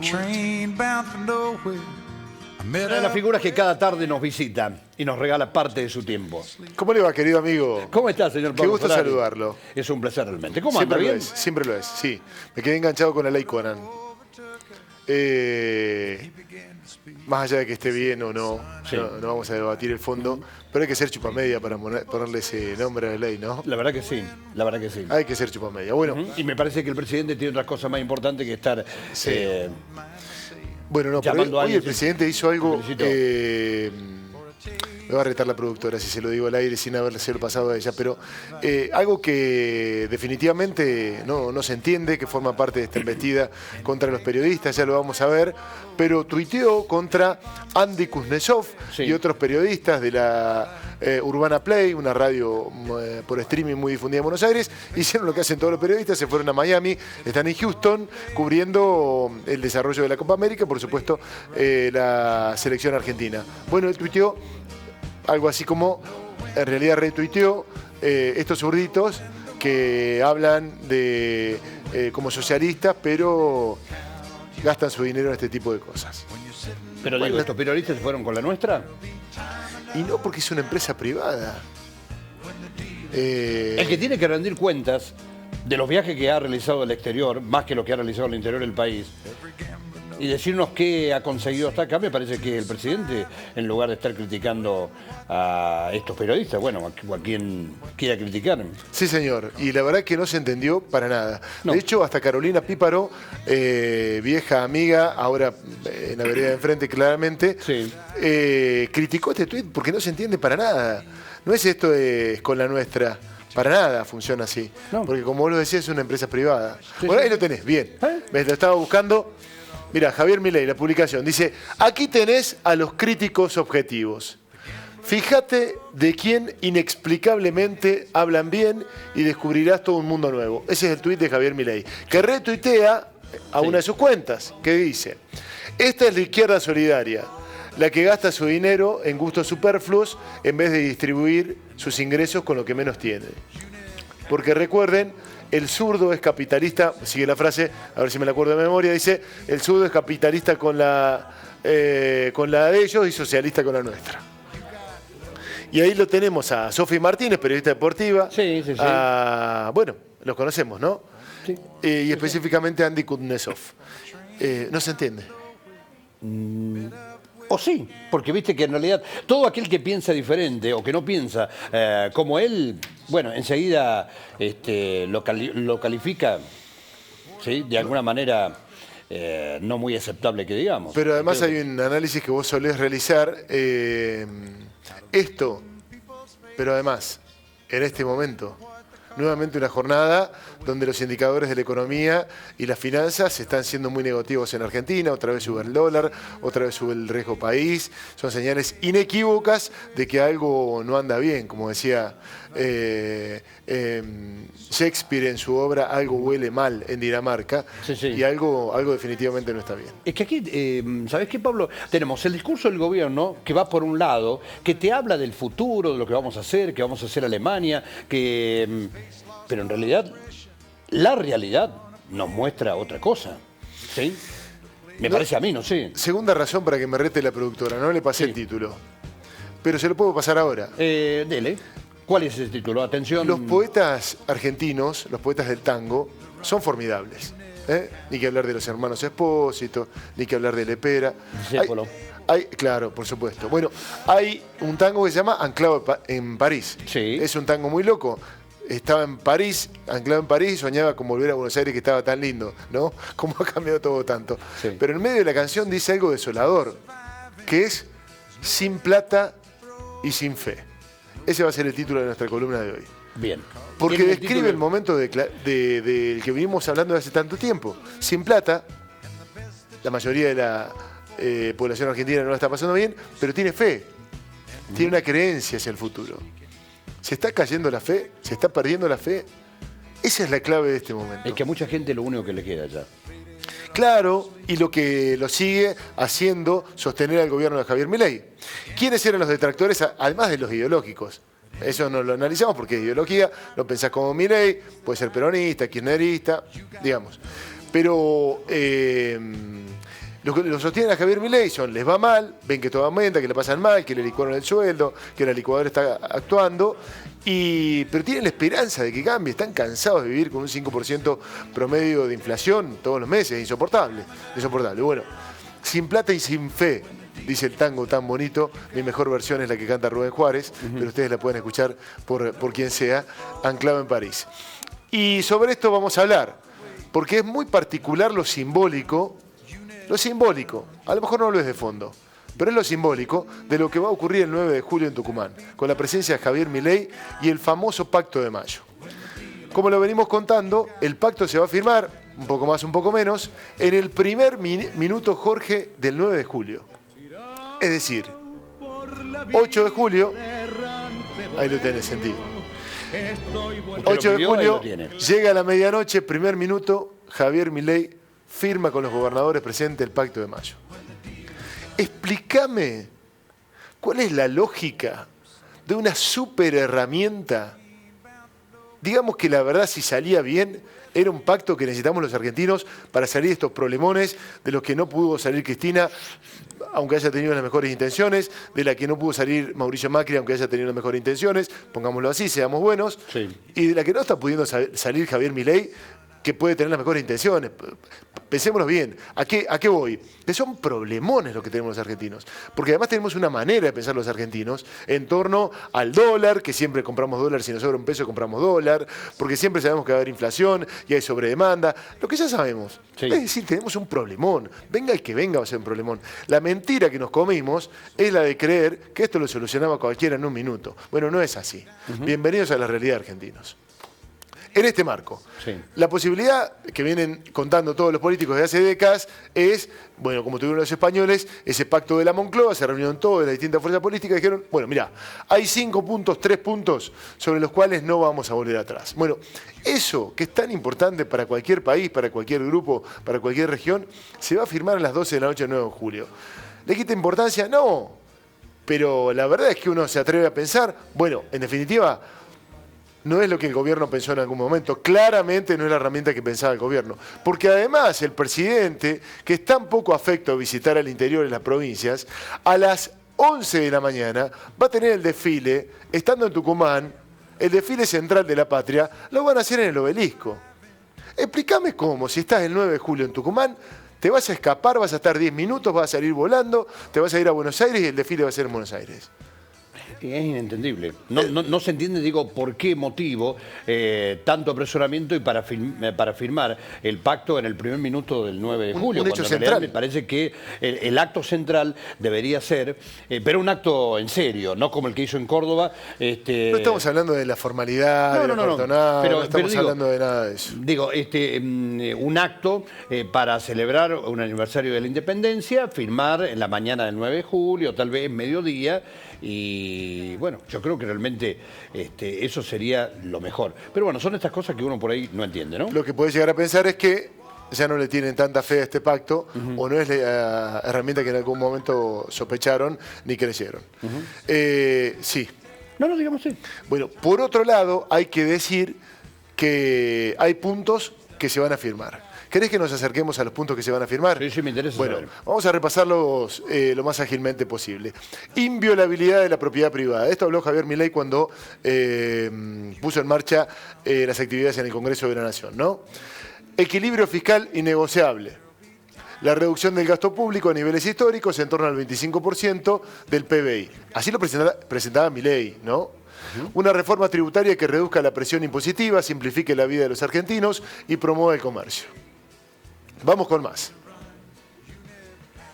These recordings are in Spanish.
train bound for nowhere. I met Una de las figuras que cada tarde nos visita y nos regala parte de su tiempo. ¿Cómo le va, querido amigo? ¿Cómo está, señor Pablo Qué gusto Ferrari? saludarlo. Es un placer realmente. ¿Cómo anda? Siempre lo ¿Bien? es, siempre lo es, sí. Me quedé enganchado con la ley Conan. Más allá de que esté bien o no, Sí. no vamos a debatir el fondo, pero hay que ser chupamedia para ponerle ese nombre a la ley, ¿no? La verdad que sí, la verdad que sí. Hay que ser chupamedia. Bueno, Y me parece que el presidente tiene otras cosas más importantes que estar Sí. Bueno, no, pero llamando a hoy el alguien, presidente hizo algo. felicito. Me va a retar la productora si se lo digo al aire sin haberse pasado a ella, pero algo que definitivamente no se entiende, que forma parte de esta embestida contra los periodistas, ya lo vamos a ver, pero tuiteó contra Andy Kuznetsov Sí. y otros periodistas de la Urbana Play, una radio por streaming muy difundida en Buenos Aires. Hicieron lo que hacen todos los periodistas, se fueron a Miami, están en Houston cubriendo el desarrollo de la Copa América, por supuesto la selección argentina. Bueno, él tuiteó algo así como, en realidad retuiteó estos zurditos que hablan de como socialistas, pero gastan su dinero en este tipo de cosas. Pero digo, ¿estos periodistas se fueron con la nuestra? Y no porque es una empresa privada. El que tiene que rendir cuentas de los viajes que ha realizado al exterior, más que lo que ha realizado al interior del país, y decirnos qué ha conseguido hasta acá, me parece que el presidente, en lugar de estar criticando a estos periodistas, bueno, a quien quiera criticar. Sí, señor. Y la verdad que no se entendió para nada. No. De hecho, hasta Carolina Píparo, vieja amiga, ahora en la vereda de enfrente claramente, Sí. criticó este tuit porque no se entiende para nada. No es esto de con la nuestra. Para nada funciona así. No. Porque como vos lo decías, es una empresa privada. Sí, Bueno, sí. ahí lo tenés, bien. ¿Eh? ¿Ves? Lo estaba buscando. Mira, Javier Milei, la publicación, dice, aquí tenés a los críticos objetivos. Fíjate de quién inexplicablemente hablan bien y descubrirás todo un mundo nuevo. Ese es el tuit de Javier Milei, que retuitea a Sí. una de sus cuentas, que dice, esta es la izquierda solidaria, la que gasta su dinero en gustos superfluos en vez de distribuir sus ingresos con lo que menos tiene. Porque recuerden, el zurdo es capitalista, sigue la frase, a ver si me la acuerdo de memoria, dice, el zurdo es capitalista con la de ellos y socialista con la nuestra. Y ahí lo tenemos a Sofi Martínez, periodista deportiva. Sí, sí, sí. Bueno, los conocemos, ¿no? Sí. Y específicamente a Andy Kuznetsov. No se entiende. O sí, porque viste que en realidad todo aquel que piensa diferente o que no piensa como él, bueno, enseguida lo califica, ¿sí? De alguna manera no muy aceptable que digamos. Pero además hay un análisis que vos solés realizar. Pero además, en este momento, nuevamente una jornada donde los indicadores de la economía y las finanzas están siendo muy negativos en Argentina. Otra vez sube el dólar, otra vez sube el riesgo país. Son señales inequívocas de que algo no anda bien. Como decía Shakespeare en su obra, algo huele mal en Dinamarca. Sí, sí. Y algo definitivamente no está bien. Es que aquí, ¿sabés qué, Pablo? Tenemos el discurso del gobierno que va por un lado, que te habla del futuro, de lo que vamos a hacer, Alemania, pero en realidad, la realidad nos muestra otra cosa, ¿sí? Me parece a mí, no sé. Segunda razón para que me rete la productora, no le pasé Sí. el título. Pero se lo puedo pasar ahora. Dele. ¿Cuál es ese título? Atención. Los poetas argentinos, los poetas del tango, son formidables. Ni que hablar de los hermanos Espósito, ni que hablar de Lepera. Discépolo. Claro, por supuesto. Bueno, hay un tango que se llama Anclado en París. Sí. Es un tango muy loco. Estaba en París, anclado en París, soñaba con volver a Buenos Aires que estaba tan lindo, ¿no? ¿Cómo ha cambiado todo tanto? Sí. Pero en medio de la canción dice algo desolador, que es sin plata y sin fe. Ese va a ser el título de nuestra columna de hoy. Bien. Porque ¿Tiene describe título? el momento del que venimos hablando de hace tanto tiempo. Sin plata, la mayoría de la población argentina no la está pasando bien, pero tiene fe, tiene una creencia hacia el futuro. ¿Se está cayendo la fe? ¿Se está perdiendo la fe? Esa es la clave de este momento. Es que a mucha gente lo único que le queda ya. Claro, y lo que lo sigue haciendo sostener al gobierno de Javier Milei. ¿Quiénes eran los detractores, además de los ideológicos? Eso no lo analizamos porque es ideología, lo pensás como Milei, puede ser peronista, kirchnerista, digamos. Pero los que lo sostienen a Javier Milei les va mal, ven que todo aumenta, que le pasan mal, que le licuaron el sueldo, que la licuadora está actuando, pero tienen la esperanza de que cambie. Están cansados de vivir con un 5% promedio de inflación todos los meses, insoportable. Bueno, sin plata y sin fe, dice el tango tan bonito. Mi mejor versión es la que canta Rubén Juárez, pero ustedes la pueden escuchar por quien sea, anclado en París. Y sobre esto vamos a hablar, porque es muy particular lo simbólico, a lo mejor no lo es de fondo, pero es lo simbólico de lo que va a ocurrir el 9 de julio en Tucumán, con la presencia de Javier Milei y el famoso Pacto de Mayo. Como lo venimos contando, el pacto se va a firmar, un poco más, un poco menos, en el primer minuto, Jorge, del 9 de julio. Es decir, 8 de julio, ahí lo tenés, sentido. 8 de julio, llega a la medianoche, primer minuto, Javier Milei firma con los gobernadores presentes el Pacto de Mayo. Explícame cuál es la lógica de una super herramienta. Digamos que la verdad, si salía bien, era un pacto que necesitamos los argentinos para salir de estos problemones de los que no pudo salir Cristina, aunque haya tenido las mejores intenciones, de la que no pudo salir Mauricio Macri, aunque haya tenido las mejores intenciones, pongámoslo así, seamos buenos, sí. Y de la que no está pudiendo salir Javier Milei, que puede tener las mejores intenciones. Pensémonos bien. ¿A qué voy? Que son problemones los que tenemos los argentinos. Porque además tenemos una manera de pensar los argentinos en torno al dólar, que siempre compramos dólar, si nos sobra un peso compramos dólar, porque siempre sabemos que va a haber inflación y hay sobredemanda. Lo que ya sabemos. Sí. Es decir, tenemos un problemón. Venga el que venga va a ser un problemón. La mentira que nos comimos es la de creer que esto lo solucionaba cualquiera en un minuto. Bueno, no es así. Bienvenidos a la realidad, argentinos. En este marco, sí. La posibilidad que vienen contando todos los políticos de hace décadas es, bueno, como tuvieron los españoles, ese pacto de la Moncloa, se reunieron todas las distintas fuerzas políticas y dijeron, bueno, mirá, hay 5 puntos, 3 puntos sobre los cuales no vamos a volver atrás. Bueno, eso que es tan importante para cualquier país, para cualquier grupo, para cualquier región, se va a firmar a las 12 de la noche del 9 de julio. ¿Le quita importancia? No, pero la verdad es que uno se atreve a pensar, bueno, en definitiva, no es lo que el gobierno pensó en algún momento. Claramente no es la herramienta que pensaba el gobierno. Porque además el presidente, que es tan poco afecto a visitar al interior de las provincias, a las 11 de la mañana va a tener el desfile, estando en Tucumán, el desfile central de la patria, lo van a hacer en el Obelisco. Explícame cómo, si estás el 9 de julio en Tucumán, te vas a escapar, vas a estar 10 minutos, vas a salir volando, te vas a ir a Buenos Aires y el desfile va a ser en Buenos Aires. Es inentendible. No se entiende, digo, por qué motivo tanto apresuramiento y para firmar el pacto en el primer minuto del 9 de julio. Un hecho central. Me parece que el acto central debería ser, pero un acto en serio, no como el que hizo en Córdoba. No estamos hablando de la formalidad, no estamos hablando de nada de eso. Digo, un acto para celebrar un aniversario de la independencia, firmar en la mañana del 9 de julio, tal vez mediodía. Y bueno, yo creo que realmente eso sería lo mejor. Pero bueno, son estas cosas que uno por ahí no entiende, ¿no? Lo que puede llegar a pensar es que ya no le tienen tanta fe a este pacto, o no es la herramienta que en algún momento sospecharon ni creyeron. Sí. No, digamos sí. Bueno, por otro lado, hay que decir que hay puntos que se van a firmar. ¿Querés que nos acerquemos a los puntos que se van a firmar? Sí, me interesa Bueno, saber. Vamos a repasarlos lo más ágilmente posible. Inviolabilidad de la propiedad privada. Esto habló Javier Milei cuando puso en marcha las actividades en el Congreso de la Nación, ¿no? Equilibrio fiscal innegociable. La reducción del gasto público a niveles históricos en torno al 25% del PBI. Así lo presentaba Milei, ¿no? Una reforma tributaria que reduzca la presión impositiva, simplifique la vida de los argentinos y promueva el comercio. Vamos con más.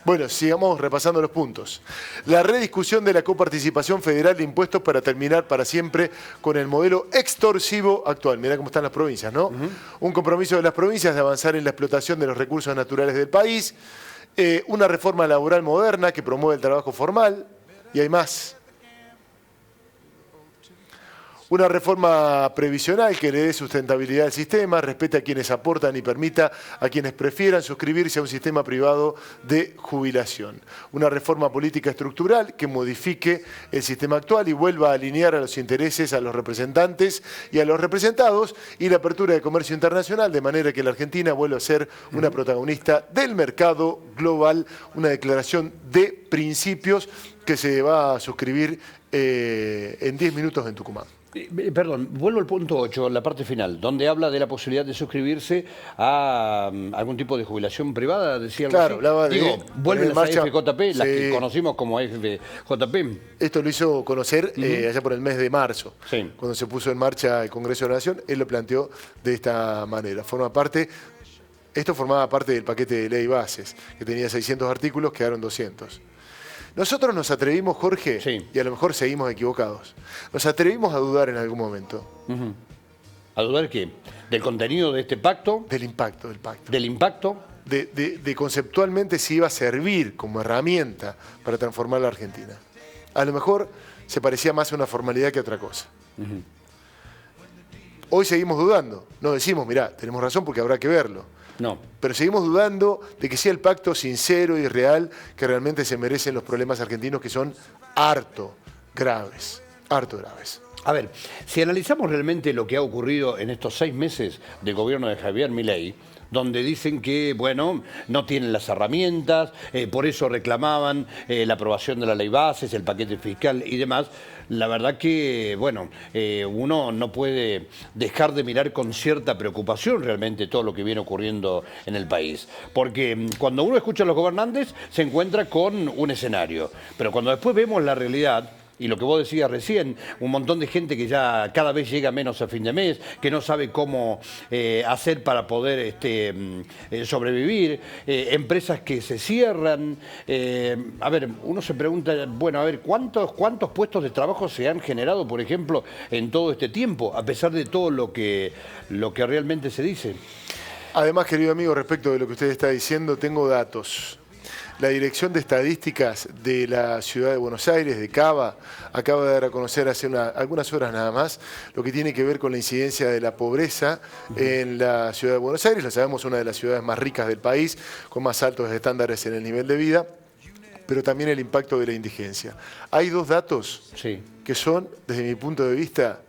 Bueno, sigamos repasando los puntos. La rediscusión de la coparticipación federal de impuestos para terminar para siempre con el modelo extorsivo actual. Mirá cómo están las provincias, ¿no? Un compromiso de las provincias de avanzar en la explotación de los recursos naturales del país. Una reforma laboral moderna que promueve el trabajo formal. Y hay más. Una reforma previsional que le dé sustentabilidad al sistema, respete a quienes aportan y permita a quienes prefieran suscribirse a un sistema privado de jubilación. Una reforma política estructural que modifique el sistema actual y vuelva a alinear a los intereses a los representantes y a los representados, y la apertura de comercio internacional, de manera que la Argentina vuelva a ser una protagonista del mercado global. Una declaración de principios que se va a suscribir en 10 minutos en Tucumán. Perdón, vuelvo al punto 8, la parte final, donde habla de la posibilidad de suscribirse a algún tipo de jubilación privada, decía algo Claro, así. hablaba de Digo, vuelven poner en las marcha- AFJP, las que Sí. conocimos como AFJP. Esto lo hizo conocer allá por el mes de marzo, Sí. cuando se puso en marcha el Congreso de la Nación. Él lo planteó de esta manera. Esto formaba parte del paquete de ley bases, que tenía 600 artículos, quedaron 200. Nosotros nos atrevimos, Jorge, Sí. y a lo mejor seguimos equivocados, nos atrevimos a dudar en algún momento ¿A dudar qué? ¿Del contenido de este pacto? del impacto del pacto. ¿Del impacto? De conceptualmente si iba a servir como herramienta para transformar la Argentina. A lo mejor se parecía más a una formalidad que a otra cosa. Hoy seguimos dudando. No decimos, mirá, tenemos razón porque habrá que verlo. No. Pero seguimos dudando de que sea el pacto sincero y real que realmente se merecen los problemas argentinos, que son harto graves. Harto graves. A ver, si analizamos realmente lo que ha ocurrido en estos 6 meses del gobierno de Javier Milei, donde dicen que, bueno, no tienen las herramientas, por eso reclamaban la aprobación de la ley bases, el paquete fiscal y demás. La verdad que, bueno, uno no puede dejar de mirar con cierta preocupación realmente todo lo que viene ocurriendo en el país. Porque cuando uno escucha a los gobernantes se encuentra con un escenario, pero cuando después vemos la realidad, y lo que vos decías recién, un montón de gente que ya cada vez llega menos a fin de mes, que no sabe cómo hacer para poder sobrevivir, empresas que se cierran. A ver, uno se pregunta, bueno, a ver, ¿cuántos puestos de trabajo se han generado, por ejemplo, en todo este tiempo, a pesar de todo lo que realmente se dice? Además, querido amigo, respecto de lo que usted está diciendo, tengo datos. La Dirección de Estadísticas de la Ciudad de Buenos Aires, de Cava, acaba de dar a conocer hace algunas horas nada más lo que tiene que ver con la incidencia de la pobreza en la Ciudad de Buenos Aires. Lo sabemos, una de las ciudades más ricas del país, con más altos estándares en el nivel de vida, pero también el impacto de la indigencia. Hay dos datos Sí. que son, desde mi punto de vista,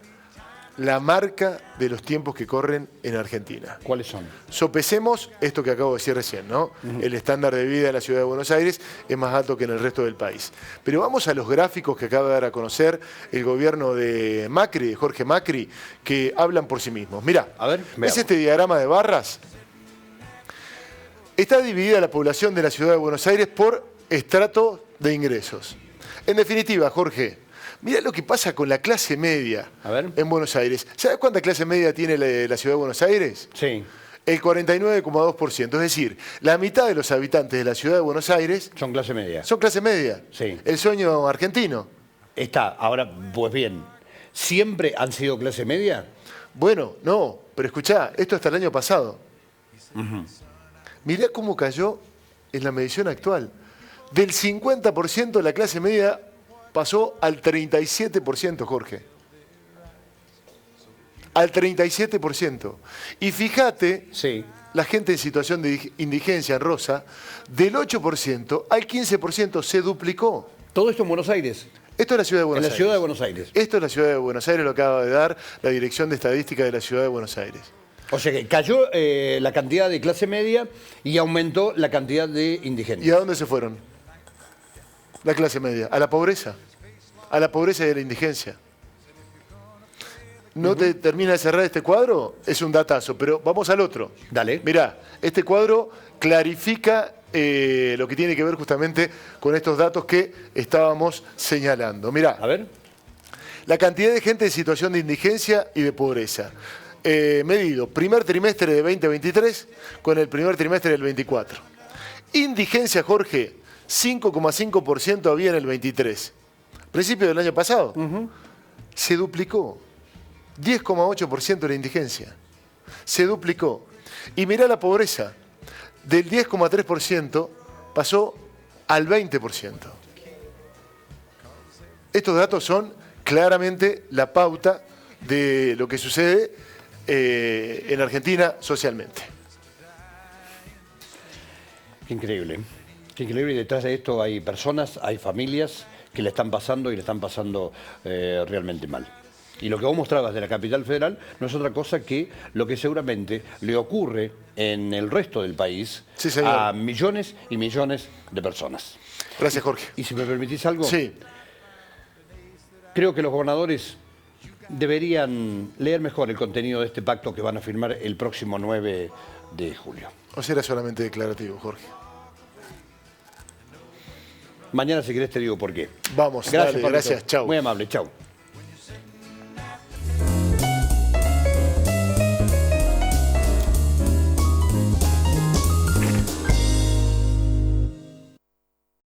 la marca de los tiempos que corren en Argentina. ¿Cuáles son? Sopesemos esto que acabo de decir recién, ¿no? El estándar de vida en la Ciudad de Buenos Aires es más alto que en el resto del país. Pero vamos a los gráficos que acaba de dar a conocer el gobierno de Macri, de Jorge Macri, que hablan por sí mismos. Mirá, A ver, ¿ves veamos. este diagrama de barras? Está dividida la población de la Ciudad de Buenos Aires por estrato de ingresos. En definitiva, Jorge, mirá lo que pasa con la clase media A ver. en Buenos Aires. ¿Sabes cuánta clase media tiene la Ciudad de Buenos Aires? Sí. El 49,2%. Es decir, la mitad de los habitantes de la Ciudad de Buenos Aires Son clase media. son clase media. Sí. El sueño argentino. Está, ahora, pues bien, ¿siempre han sido clase media? Bueno, no, pero escuchá, esto hasta el año pasado. Mirá cómo cayó en la medición actual. Del 50% la clase media pasó al 37%, Jorge. Al 37%. Y fíjate, Sí. la gente en situación de indigencia en rosa, del 8% al 15% se duplicó. Todo esto en Buenos Aires, Esto es la Ciudad de Buenos en la Aires. ciudad de Buenos Aires. Esto es la Ciudad de Buenos Aires, lo acaba de dar la Dirección de Estadística de la Ciudad de Buenos Aires. O sea que cayó la cantidad de clase media y aumentó la cantidad de ¿Y indigentes. a dónde se fueron? La clase media. A la pobreza. A la pobreza y a la indigencia. ¿No te termina de cerrar este cuadro? Es un datazo, pero vamos al otro. Dale. Mirá, este cuadro clarifica lo que tiene que ver justamente con estos datos que estábamos señalando. Mirá, A ver. la cantidad de gente en situación de indigencia y de pobreza. Medido primer trimestre de 2023 con el primer trimestre del 24. Indigencia, Jorge, 5,5% había en el 23. Principio del año pasado. Se duplicó. 10,8% la indigencia. Se duplicó. Y mirá la pobreza. Del 10,3% pasó al 20%. Estos datos son claramente la pauta de lo que sucede en Argentina socialmente. Qué increíble. Qué increíble. Y detrás de esto hay personas, hay familias que le están pasando y le están pasando realmente mal. Y lo que vos mostrabas de la capital federal no es otra cosa que lo que seguramente le ocurre en el resto del país Sí, señor. a millones y millones de personas. Gracias, Jorge. Y si me permitís algo, Sí, creo que los gobernadores deberían leer mejor el contenido de este pacto que van a firmar el próximo 9 de julio. o sea, era solamente declarativo, Jorge. Mañana, si querés, te digo por qué. Vamos, Gracias, dale, Pablito. gracias, chau. Muy amable, chau.